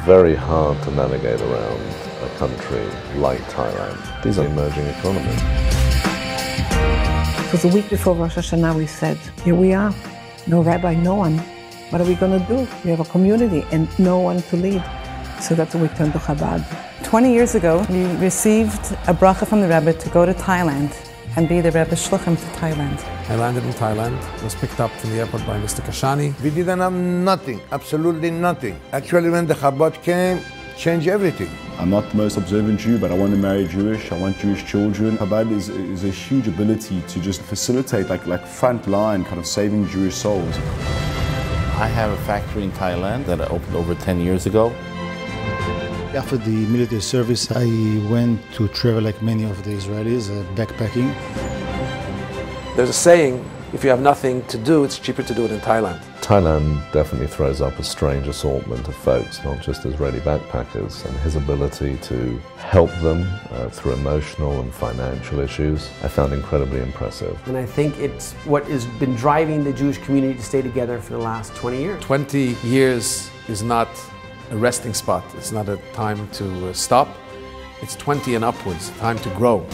very hard to navigate around a country like Thailand. These are emerging economies. It was a week before Rosh Hashanah. We said, here we are, no rabbi, no one. What are we going to do? We have a community and no one to lead. So that's when we turned to Chabad. 20 years ago, we received a bracha from the Rebbe to go to Thailand and be the Rebbe's shluchim to Thailand. I landed in Thailand, was picked up from the airport by Mr. Kashani. We didn't have nothing, absolutely nothing. Actually, when the Chabad came, changed everything. I'm not the most observant Jew, but I want to marry Jewish. I want Jewish children. Chabad is a huge ability to just facilitate, like front line, kind of saving Jewish souls. I have a factory in Thailand that I opened over 10 years ago. After the military service, I went to travel like many of the Israelis, backpacking. There's a saying, if you have nothing to do, it's cheaper to do it in Thailand. Thailand definitely throws up a strange assortment of folks, not just Israeli backpackers, and his ability to help them through emotional and financial issues, I found incredibly impressive. And I think it's what has been driving the Jewish community to stay together for the last 20 years. 20 years is not a resting spot. It's not a time to stop. It's 20 and upwards, time to grow.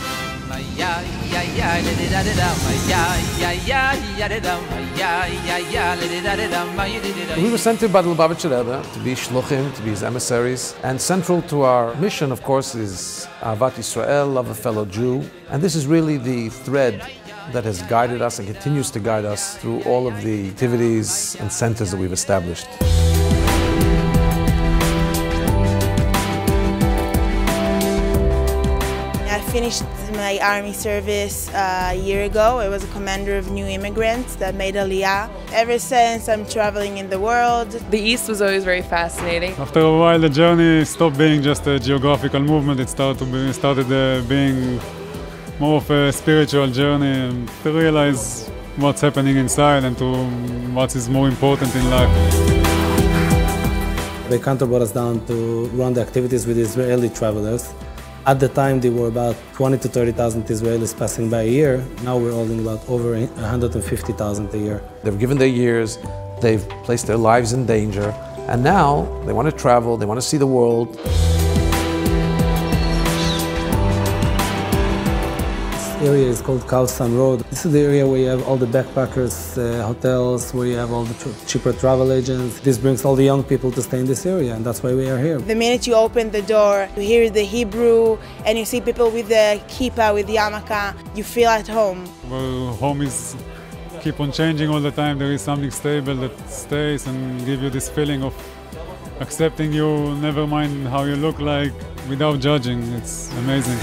We were sent to Bad Lubavitch Rebbe to be shluchim, to be his emissaries. And central to our mission, of course, is Ahavat Yisrael, love a fellow Jew. And this is really the thread that has guided us and continues to guide us through all of the activities and centers that we've established. I finished my army service a year ago. I was a commander of new immigrants that made Aliyah. Ever since, I'm traveling in the world. The East was always very fascinating. After a while, the journey stopped being just a geographical movement. It started being more of a spiritual journey, and to realize what's happening inside and to what is more important in life. The country brought us down to run the activities with Israeli travelers. At the time, there were about 20 to 30,000 Israelis passing by a year. Now we're holding about over 150,000 a year. They've given their years, they've placed their lives in danger, and now they want to travel, they want to see the world. This area is called Khao San Road. This is the area where you have all the backpackers, hotels, where you have all the cheaper travel agents. This brings all the young people to stay in this area, and that's why we are here. The minute you open the door, you hear the Hebrew, and you see people with the kippah, with the yarmulke, you feel at home. Well, home is keep on changing all the time. There is something stable that stays and give you this feeling of accepting you, never mind how you look like, without judging. It's amazing.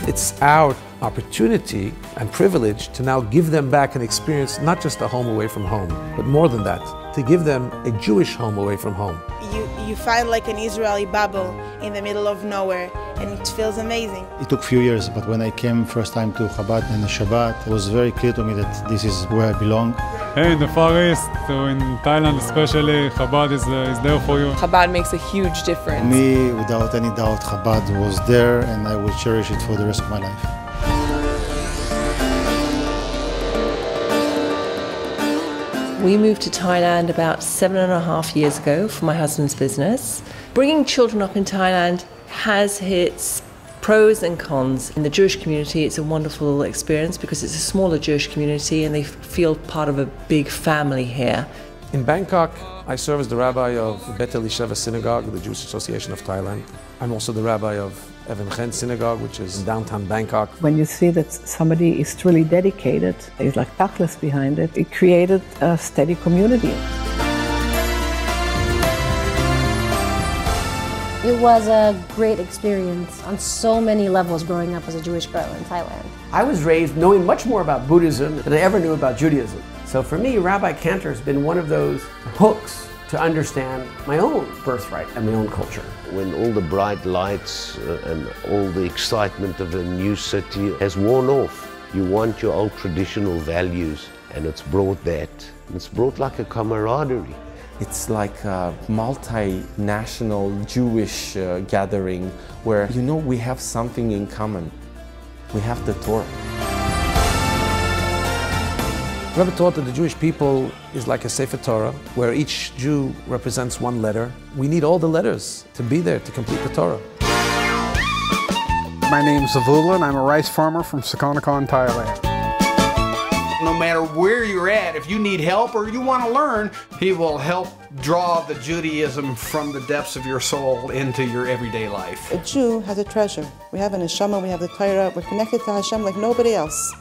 It's our opportunity and privilege to now give them back an experience, not just a home away from home, but more than that, to give them a Jewish home away from home. You find like an Israeli bubble in the middle of nowhere, and it feels amazing. It took a few years, but when I came first time to Chabad and Shabbat, it was very clear to me that this is where I belong. Hey, in the Far East, so in Thailand especially, Chabad is there for you. Chabad makes a huge difference. For me, without any doubt, Chabad was there, and I will cherish it for the rest of my life. We moved to Thailand about 7.5 years ago for my husband's business. Bringing children up in Thailand has its pros and cons. In the Jewish community, it's a wonderful experience because it's a smaller Jewish community and they feel part of a big family here. In Bangkok, I serve as the rabbi of Bet Elisheva Synagogue, the Jewish Association of Thailand. I'm also the rabbi of Even Chen Synagogue, which is in downtown Bangkok. When you see that somebody is truly dedicated, there's like tachlis behind it, it created a steady community. It was a great experience on so many levels growing up as a Jewish girl in Thailand. I was raised knowing much more about Buddhism than I ever knew about Judaism. So for me, Rabbi Cantor has been one of those hooks to understand my own birthright and my own culture. When all the bright lights and all the excitement of a new city has worn off, you want your old traditional values, and it's brought that. It's brought like a camaraderie. It's like a multinational Jewish gathering where, you know, we have something in common. We have the Torah. The Rebbe taught that the Jewish people is like a Sefer Torah, where each Jew represents one letter. We need all the letters to be there to complete the Torah. My name's Zavula, and I'm a rice farmer from Sakonnakhon, Thailand. No matter where you're at, if you need help or you want to learn, he will help draw the Judaism from the depths of your soul into your everyday life. A Jew has a treasure. We have an neshama, we have the Torah, we're connected to Hashem like nobody else.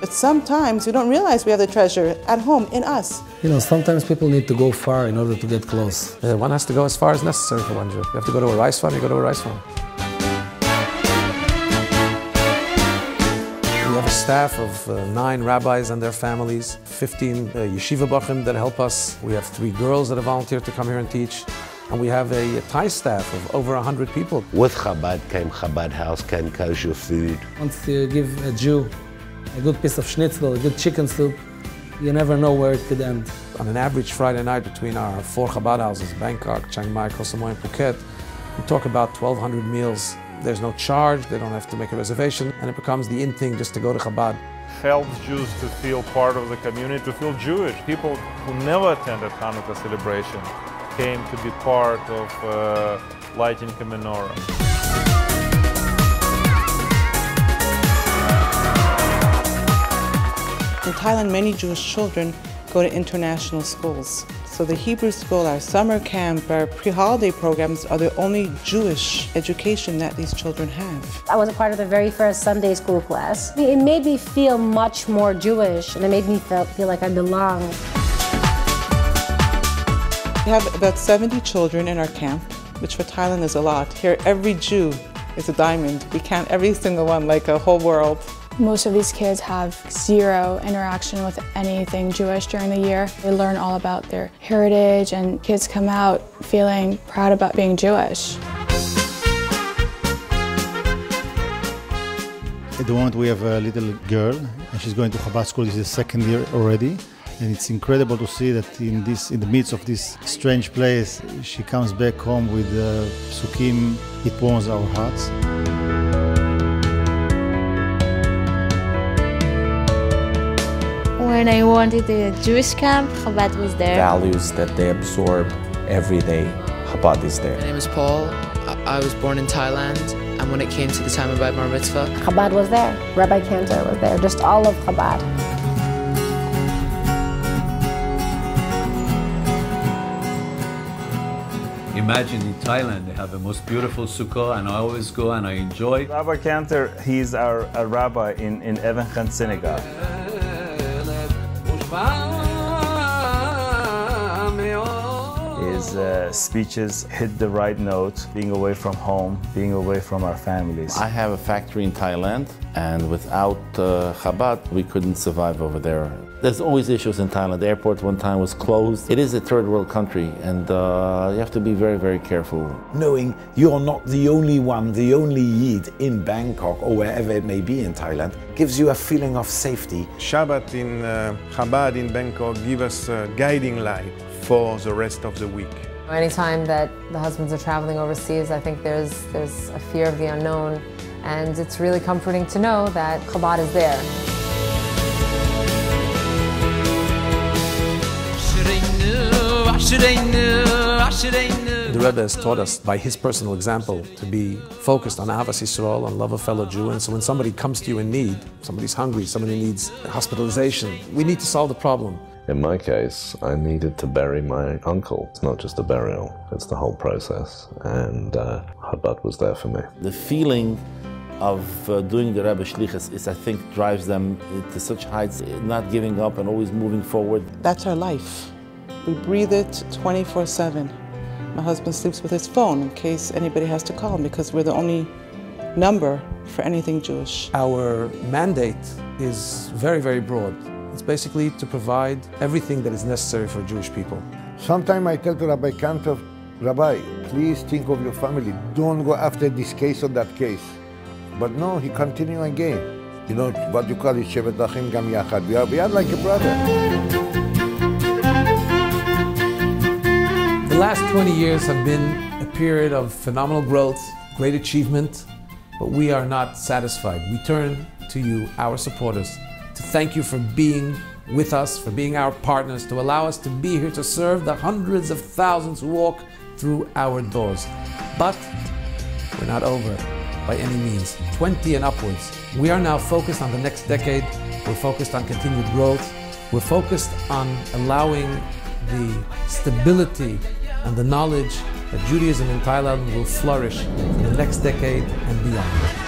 But sometimes we don't realize we have the treasure at home, in us. You know, sometimes people need to go far in order to get close. One has to go as far as necessary for one Jew. You have to go to a rice farm, you go to a rice farm. We have a staff of 9 rabbis and their families, 15 yeshiva bachim that help us. We have 3 girls that have volunteered to come here and teach. And we have a Thai staff of over 100 people. With Chabad came Chabad House, came kosher food. Once you give a Jew a good piece of schnitzel, a good chicken soup, you never know where it could end. On an average Friday night between our 4 Chabad houses, Bangkok, Chiang Mai, Koh Samui, and Phuket, we talk about 1,200 meals. There's no charge, they don't have to make a reservation, and it becomes the in thing just to go to Chabad. Helps Jews to feel part of the community, to feel Jewish. People who never attended Hanukkah celebration came to be part of lighting a menorah. In Thailand, many Jewish children go to international schools. So the Hebrew school, our summer camp, our pre-holiday programs are the only Jewish education that these children have. I was a part of the very first Sunday school class. It made me feel much more Jewish, and it made me feel like I belong. We have about 70 children in our camp, which for Thailand is a lot. Here, every Jew is a diamond. We count every single one like a whole world. Most of these kids have zero interaction with anything Jewish during the year. They learn all about their heritage, and kids come out feeling proud about being Jewish. At the moment we have a little girl, and she's going to Chabad school. This is the 2nd year already. And it's incredible to see that in the midst of this strange place, she comes back home with psukim. It warms our hearts. When I wanted the Jewish camp, Chabad was there. Values that they absorb every day, Chabad is there. My name is Paul. I was born in Thailand, and when it came to the time of my bar mitzvah, Chabad was there. Rabbi Cantor was there. Just all of Chabad. Imagine in Thailand, they have the most beautiful sukkah, and I always go and I enjoy. Rabbi Cantor, he's our rabbi in Evanston Synagogue. His speeches hit the right note, being away from home, being away from our families. I have a factory in Thailand, and without Chabad, we couldn't survive over there. There's always issues in Thailand. The airport one time was closed. It is a third world country, and you have to be very, very careful. Knowing you're not the only one, the only Yid in Bangkok or wherever it may be in Thailand, gives you a feeling of safety. Shabbat in Chabad in Bangkok give us a guiding light for the rest of the week. Anytime that the husbands are traveling overseas, I think there's a fear of the unknown, and it's really comforting to know that Chabad is there. The Rebbe has taught us by his personal example to be focused on Ahavas Yisrael, on love of fellow Jew. And so when somebody comes to you in need, somebody's hungry, somebody needs hospitalization, we need to solve the problem. In my case, I needed to bury my uncle. It's not just a burial, it's the whole process. And Chabad was there for me. The feeling of doing the Rebbe Shlichus is, I think, drives them to such heights, not giving up and always moving forward. That's our life. We breathe it 24/7. My husband sleeps with his phone in case anybody has to call him, because we're the only number for anything Jewish. Our mandate is very, very broad. It's basically to provide everything that is necessary for Jewish people. Sometimes I tell to Rabbi Cantor, Rabbi, please think of your family. Don't go after this case or that case. But no, he continued again. You know, what you call it, Shevet Achim Gam Yachad. We are like a brother. The last 20 years have been a period of phenomenal growth, great achievement, but we are not satisfied. We turn to you, our supporters, to thank you for being with us, for being our partners, to allow us to be here to serve the hundreds of thousands who walk through our doors. But we're not over by any means. 20 and upwards. We are now focused on the next decade. We're focused on continued growth. We're focused on allowing the stability and the knowledge that Judaism in Thailand will flourish for the next decade and beyond.